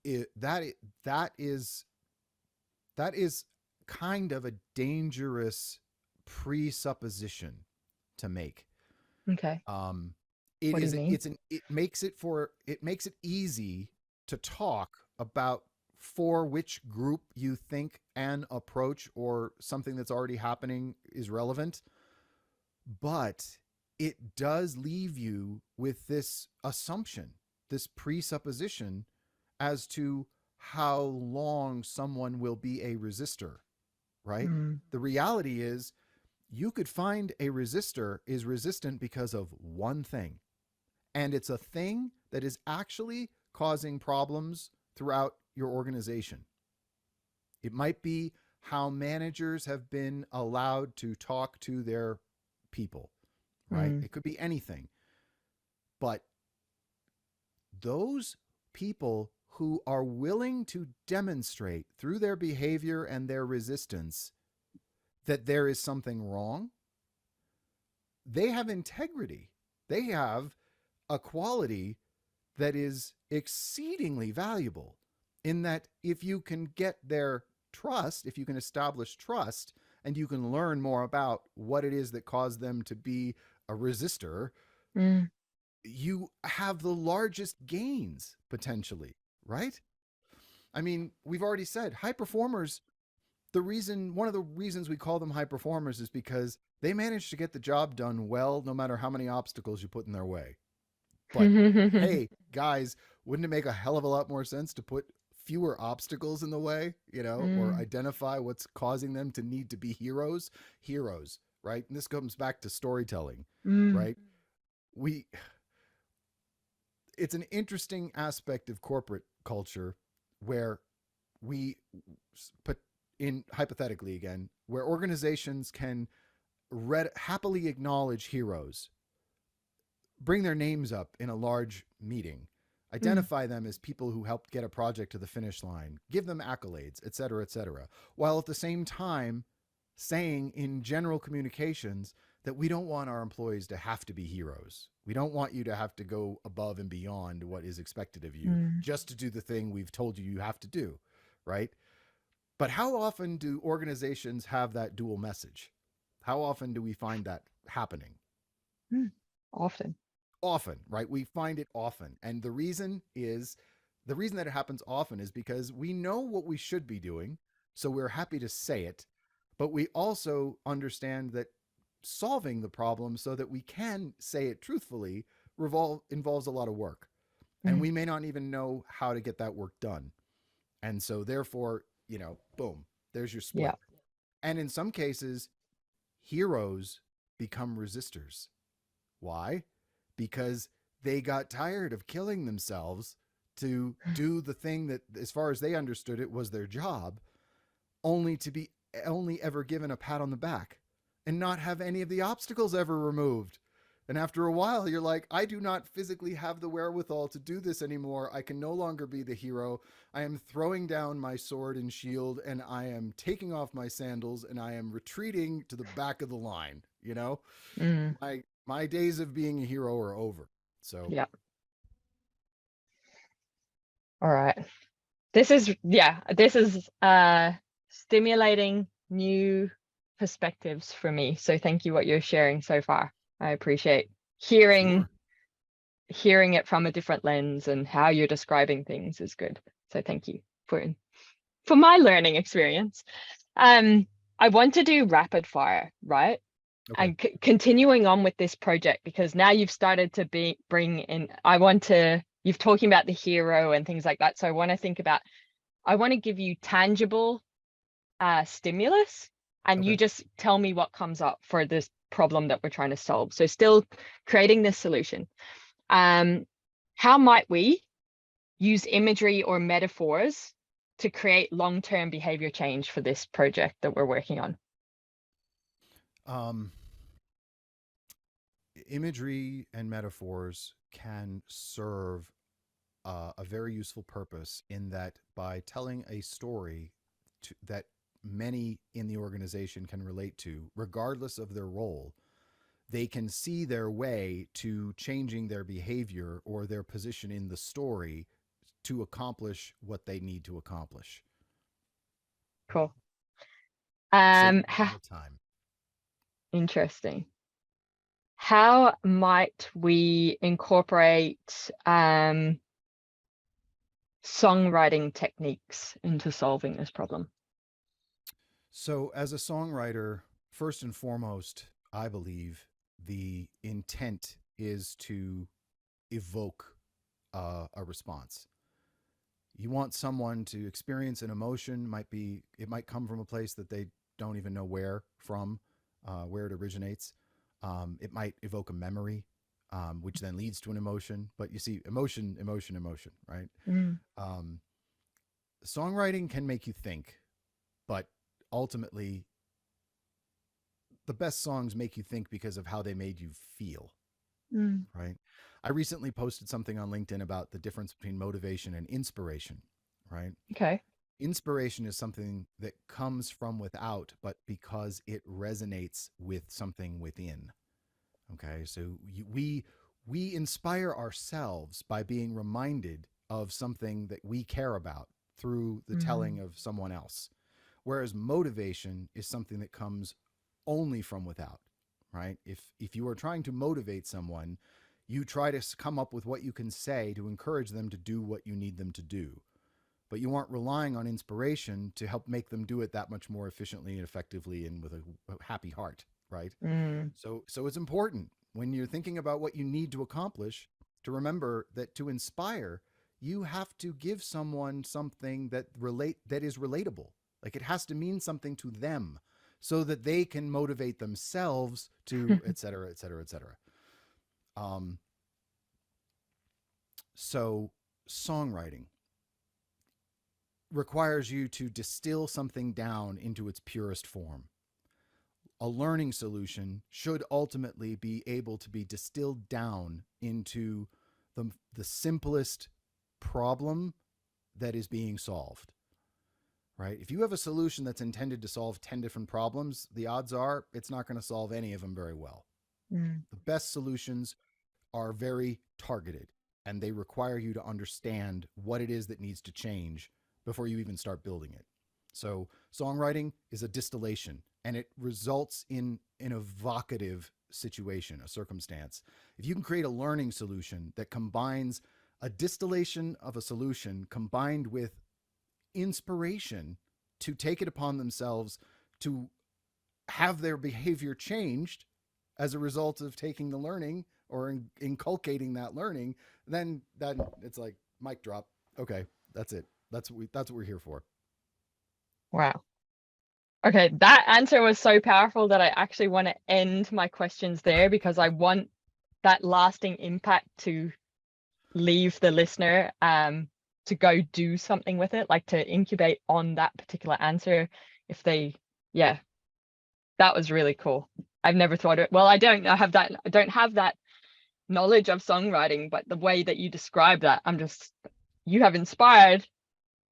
Speaker 2: that is kind of a dangerous presupposition to make.
Speaker 1: Okay.
Speaker 2: It makes it easy to talk about for which group you think an approach or something that's already happening is relevant, but it does leave you with this assumption, this presupposition as to how long someone will be a resistor, right? The reality is, you could find a resistor is resistant because of one thing, and it's a thing that is actually causing problems throughout your organization. It might be how managers have been allowed to talk to their people, right?
Speaker 1: Mm.
Speaker 2: It could be anything. But those people who are willing to demonstrate through their behavior and their resistance that there is something wrong, they have integrity. They have a quality that is exceedingly valuable, in that if you can get their trust, if you can establish trust, and you can learn more about what it is that caused them to be a resistor,
Speaker 1: Mm.
Speaker 2: you have the largest gains potentially, right? I mean, we've already said high performers, one of the reasons we call them high performers is because they manage to get the job done well, no matter how many obstacles you put in their way. But hey, guys, wouldn't it make a hell of a lot more sense to put fewer obstacles in the way, or
Speaker 1: Mm.
Speaker 2: identify what's causing them to need to be heroes? Heroes, right? And this comes back to storytelling,
Speaker 1: Mm.
Speaker 2: right? We It's an interesting aspect of corporate culture where we put in, hypothetically again, where organizations can happily acknowledge heroes, bring their names up in a large meeting,
Speaker 1: Mm.
Speaker 2: identify them as people who helped get a project to the finish line, give them accolades, et cetera, while at the same time saying in general communications that we don't want our employees to have to be heroes. We don't want you to have to go above and beyond what is expected of you
Speaker 1: Mm.
Speaker 2: just to do the thing we've told you you have to do, right? But how often do organizations have that dual message? How often do we find that happening?
Speaker 1: Mm. Often.
Speaker 2: Often, right? We find it often. And the reason that it happens often is because we know what we should be doing. So we're happy to say it. But we also understand that solving the problem so that we can say it truthfully involves a lot of work. And
Speaker 1: Mm.
Speaker 2: we may not even know how to get that work done. And so, therefore, boom, there's your
Speaker 1: Yeah.
Speaker 2: split. And in some cases, heroes become resistors. Why? Because they got tired of killing themselves to do the thing that, as far as they understood it, was their job, only to be only ever given a pat on the back and not have any of the obstacles ever removed. And after a while, you're like, I do not physically have the wherewithal to do this anymore. I can no longer be the hero. I am throwing down my sword and shield, and I am taking off my sandals, and I am retreating to the back of the line.
Speaker 1: Mm.
Speaker 2: My days of being a hero are over. So,
Speaker 1: Yeah. All right. This is stimulating new perspectives for me. So thank you what you're sharing so far. I appreciate hearing
Speaker 2: sure.
Speaker 1: hearing it from a different lens, and how you're describing things is good. So thank you for my learning experience. Um, I want to do rapid fire, right?
Speaker 2: Okay.
Speaker 1: And continuing on with this project, because now you've started to bring in, you've talking about the hero and things like that. So I want to give you tangible stimulus, and you
Speaker 2: Okay.
Speaker 1: just tell me what comes up for this problem that we're trying to solve. So still creating this solution. How might we use imagery or metaphors to create long-term behavior change for this project that we're working on?
Speaker 2: Um, Imagery and metaphors can serve a very useful purpose, in that by telling a story that many in the organization can relate to, regardless of their role, they can see their way to changing their behavior or their position in the story to accomplish what they need to accomplish.
Speaker 1: Cool.
Speaker 2: Saving a
Speaker 1: How
Speaker 2: lot of time.
Speaker 1: interesting. How might we incorporate songwriting techniques into solving this problem?
Speaker 2: So, as a songwriter, first and foremost, I believe the intent is to evoke a response. You want someone to experience an emotion. It might come from a place that they don't even know where it originates. It might evoke a memory, which then leads to an emotion. But you see, emotion, emotion, emotion, right?
Speaker 1: Mm.
Speaker 2: Um, Songwriting can make you think. but ultimately, the best songs make you think because of how they made you feel, right? I recently posted something on LinkedIn about the difference between motivation and inspiration, right?
Speaker 1: Okay.
Speaker 2: Inspiration is something that comes from without, but because it resonates with something within. Okay, so we inspire ourselves by being reminded of something that we care about through the telling of someone else. Whereas motivation is something that comes only from without, right? If you are trying to motivate someone, you try to come up with what you can say to encourage them to do what you need them to do. But you aren't relying on inspiration to help make them do it that much more efficiently and effectively and with a happy heart, right? So it's important when you're thinking about what you need to accomplish to remember that to inspire, you have to give someone something that is relatable. Like it has to mean something to them so that they can motivate themselves to et cetera, et cetera, et cetera. So songwriting requires you to distill something down into its purest form. A learning solution should ultimately be able to be distilled down into the simplest problem that is being solved, right? If you have a solution that's intended to solve 10 different problems, the odds are it's not going to solve any of them very well. The best solutions are very targeted, and they require you to understand what it is that needs to change before you even start building it. So songwriting is a distillation, and it results in an evocative situation, a circumstance. If you can create a learning solution that combines a distillation of a solution combined with inspiration to take it upon themselves to have their behavior changed as a result of taking the learning or inculcating that learning, then it's like mic drop. Okay, that's it. That's what we're here for.
Speaker 1: Wow. Okay, that answer was so powerful that I actually want to end my questions there because I want that lasting impact to leave the listener to go do something with it, like to incubate on that particular answer if they, yeah, that was really cool. I've never thought it. Well, I don't have that knowledge of songwriting, but the way that you describe that, you have inspired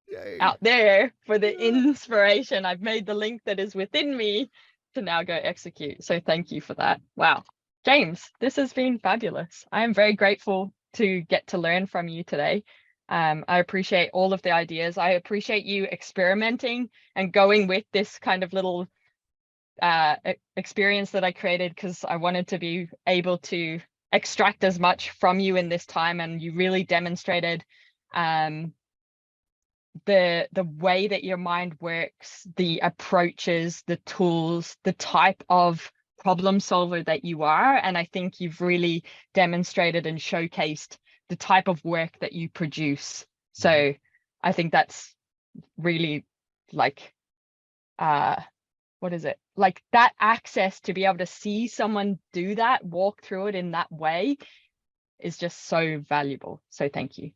Speaker 2: Yay.
Speaker 1: out there for the
Speaker 2: Yeah.
Speaker 1: inspiration. I've made the link that is within me to now go execute. So thank you for that. Wow. James, this has been fabulous. I am very grateful to get to learn from you today. I appreciate all of the ideas. I appreciate you experimenting and going with this kind of little experience that I created because I wanted to be able to extract as much from you in this time, and you really demonstrated the way that your mind works, the approaches, the tools, the type of problem solver that you are. And I think you've really demonstrated and showcased the type of work that you produce. So I think that's really like what is it? Like that access to be able to see someone do that, walk through it in that way is just so valuable. So thank you.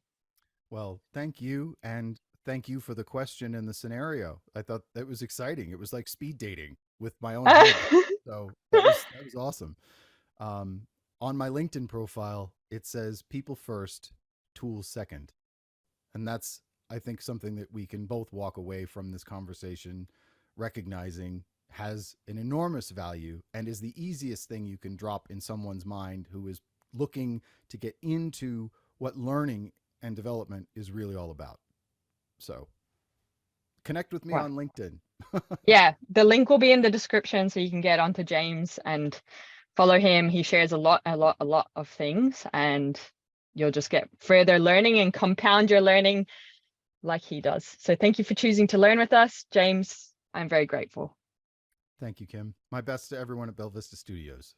Speaker 2: Well, thank you. And thank you for the question and the scenario. I thought that was exciting. It was like speed dating with my own head. So that was awesome. On my LinkedIn profile, it says people first, tools second. And that's, I think, something that we can both walk away from this conversation recognizing has an enormous value and is the easiest thing you can drop in someone's mind who is looking to get into what learning and development is really all about. So connect with me
Speaker 1: Wow.
Speaker 2: on LinkedIn.
Speaker 1: Yeah, the link will be in the description so you can get onto James and follow him. He shares a lot of things, and you'll just get further learning and compound your learning like he does. So thank you for choosing to learn with us, James. I'm very grateful.
Speaker 2: Thank you, Kim. My best to everyone at Belvista Studios.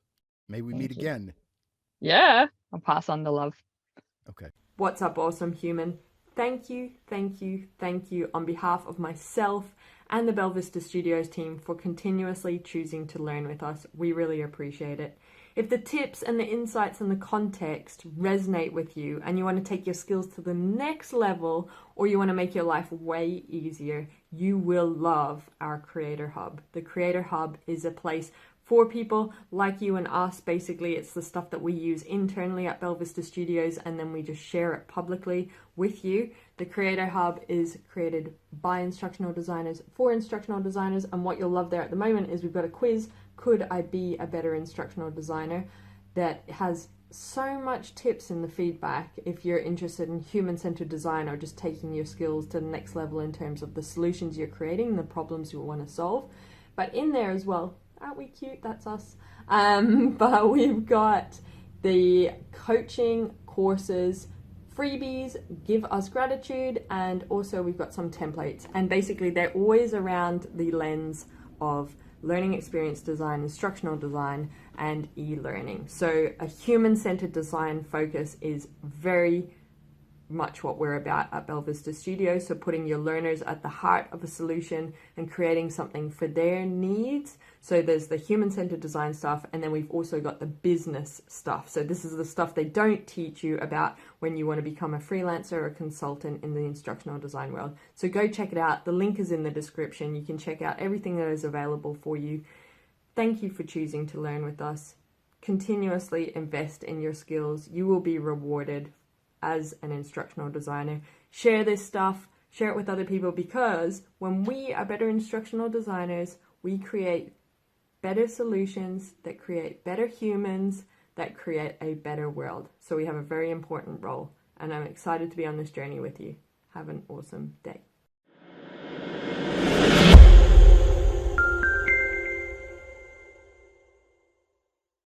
Speaker 2: May we meet
Speaker 1: Thank you.
Speaker 2: again.
Speaker 1: Yeah, I'll pass on the love.
Speaker 2: Okay.
Speaker 3: What's up, awesome human? Thank you on behalf of myself and the Belvista Studios team for continuously choosing to learn with us. We really appreciate it. If the tips and the insights and the context resonate with you and you want to take your skills to the next level, or you want to make your life way easier, you will love our Creator Hub. The Creator Hub is a place for people like you and us. Basically, it's the stuff that we use internally at Belvista Studios, and then we just share it publicly with you. The Creator Hub is created by instructional designers for instructional designers, and what you'll love there at the moment is we've got a quiz, Could I Be a Better Instructional Designer, that has so much tips in the feedback if you're interested in human-centered design or just taking your skills to the next level in terms of the solutions you're creating and the problems you want to solve. But in there as well, aren't we cute? That's us. But we've got the coaching courses, freebies, give us gratitude, and also we've got some templates. And basically they're always around the lens of learning experience design, instructional design, and e-learning. So a human-centered design focus is very much what we're about at Belvista Studios. So putting your learners at the heart of a solution and creating something for their needs. So there's the human-centered design stuff, and then we've also got the business stuff. So this is the stuff they don't teach you about when you want to become a freelancer or a consultant in the instructional design world. So go check it out. The link is in the description. You can check out everything that is available for you. Thank you for choosing to learn with us. Continuously invest in your skills. You will be rewarded as an instructional designer. Share this stuff, share it with other people, because when we are better instructional designers, we create better solutions that create better humans, that create a better world. So we have a very important role, and I'm excited to be on this journey with you. Have an awesome day.